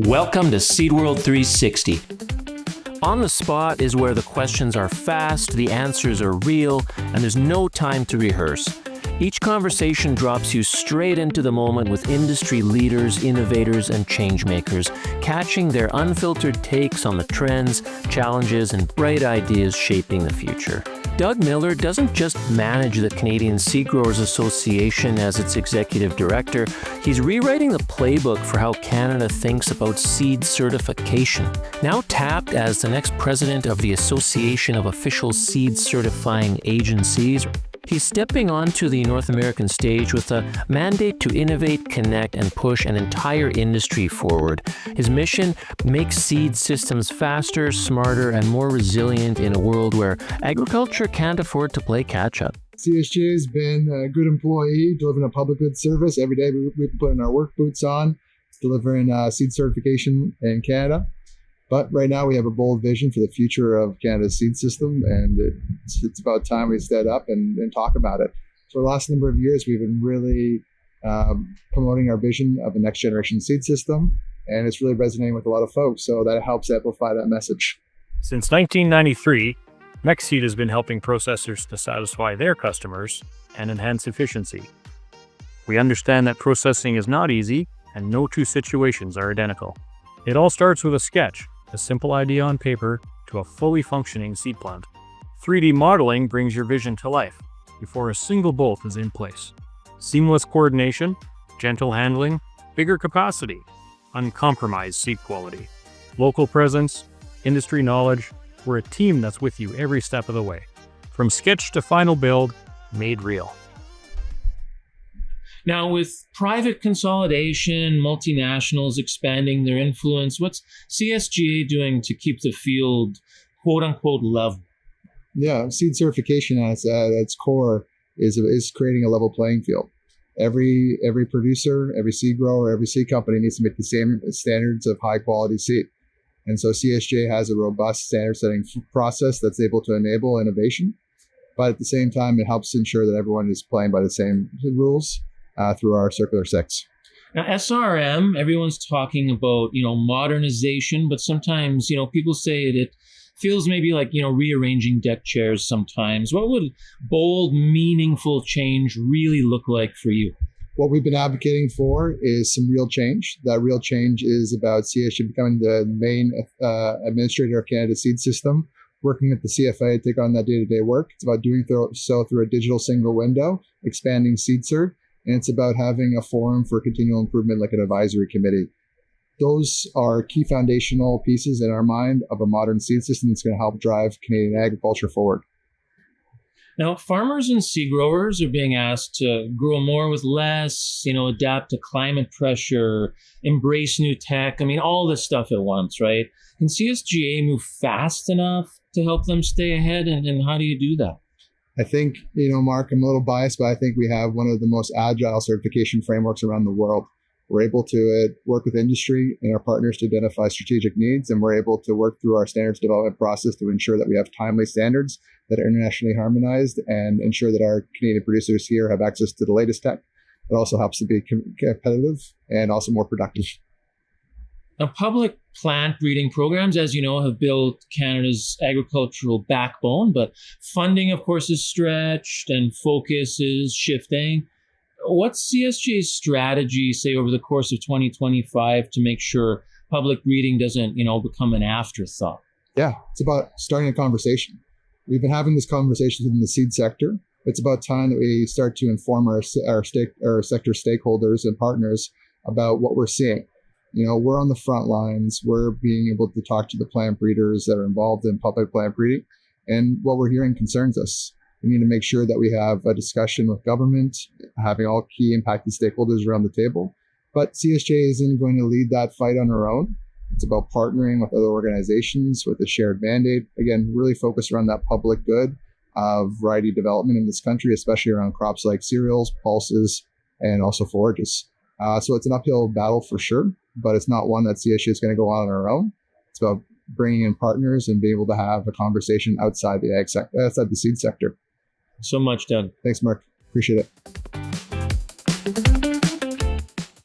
Welcome to Seed World 360. On the spot is where the questions are fast, the answers are real, and there's no time to rehearse. Each conversation drops you straight into the moment with industry leaders, innovators, and changemakers, catching their unfiltered takes on the trends, challenges, and bright ideas shaping the future. Doug Miller doesn't just manage the Canadian Seed Growers Association as its executive director, he's rewriting the playbook for how Canada thinks about seed certification. Now tapped as the next president of the Association of Official Seed Certifying Agencies, he's stepping onto the North American stage with a mandate to innovate, connect, and push an entire industry forward. His mission: make seed systems faster, smarter, and more resilient in a world where agriculture can't afford to play catch-up. CSGA has been a good employee, delivering a public good service. Every day we've been putting our work boots on, delivering seed certification in Canada. But right now we have a bold vision for the future of Canada's seed system, and it's about time we stand up and talk about it. For the last number of years, we've been really promoting our vision of a next generation seed system, and it's really resonating with a lot of folks, so that helps amplify that message. Since 1993, MexSeed has been helping processors to satisfy their customers and enhance efficiency. We understand that processing is not easy, and no two situations are identical. It all starts with a sketch, a simple idea on paper, to a fully functioning seed plant. 3D modeling brings your vision to life before a single bolt is in place. Seamless coordination, gentle handling, bigger capacity, uncompromised seed quality. Local presence, industry knowledge, we're a team that's with you every step of the way. From sketch to final build, made real. Now, with private consolidation, multinationals expanding their influence, what's CSGA doing to keep the field, quote-unquote, level? Yeah, seed certification at its core is creating a level playing field. Every producer, every seed grower, every seed company needs to meet the same standards of high-quality seed. And so CSGA has a robust standard-setting process that's able to enable innovation, but at the same time, it helps ensure that everyone is playing by the same rules through our Circular 6. Now, SRM, everyone's talking about, modernization, but sometimes, people say it feels maybe like, rearranging deck chairs sometimes. What would bold, meaningful change really look like for you? What we've been advocating for is some real change. That real change is about CSGA becoming the main administrator of Canada's seed system, working with the CFA to take on that day-to-day work. It's about doing so through a digital single window, expanding seed cert, and it's about having a forum for continual improvement like an advisory committee. Those are key foundational pieces in our mind of a modern seed system that's going to help drive Canadian agriculture forward. Now, farmers and seed growers are being asked to grow more with less, adapt to climate pressure, embrace new tech. All this stuff at once, right? Can CSGA move fast enough to help them stay ahead? And how do you do that? I think, Mark, I'm a little biased, but I think we have one of the most agile certification frameworks around the world. We're able to work with industry and our partners to identify strategic needs, and we're able to work through our standards development process to ensure that we have timely standards that are internationally harmonized and ensure that our Canadian producers here have access to the latest tech. It also helps to be competitive and also more productive. Now, public plant breeding programs, as you know, have built Canada's agricultural backbone, but funding, of course, is stretched and focus is shifting. What's CSGA's strategy, say, over the course of 2025 to make sure public breeding doesn't, become an afterthought? Yeah, it's about starting a conversation. We've been having this conversation in the seed sector. It's about time that we start to inform our sector stakeholders and partners about what we're seeing. We're on the front lines. We're being able to talk to the plant breeders that are involved in public plant breeding. And what we're hearing concerns us. We need to make sure that we have a discussion with government, having all key impacted stakeholders around the table. But CSGA isn't going to lead that fight on our own. It's about partnering with other organizations with a shared mandate. Again, really focus around that public good of variety development in this country, especially around crops like cereals, pulses, and also forages. So it's an uphill battle for sure, but it's not one that CSGA is going to go on our own. It's about bringing in partners and being able to have a conversation outside the seed sector. So much, Doug. Thanks, Mark. Appreciate it.